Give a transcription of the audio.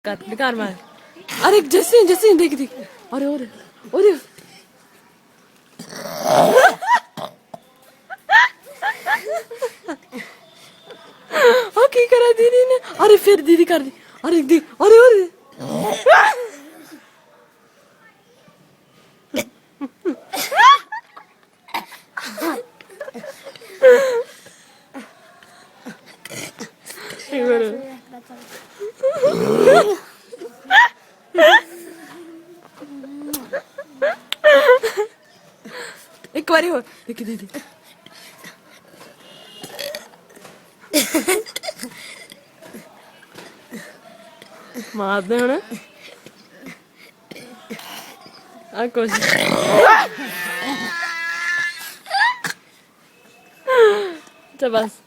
Car मार। अरे जैसे जैसे देख देख। अरे अरे की करा दीदी ने। अरे फिर दीदी कर दी। अरे दी अरे अरे एक बारी हो एक दीदी मारते हो ना कुछ बस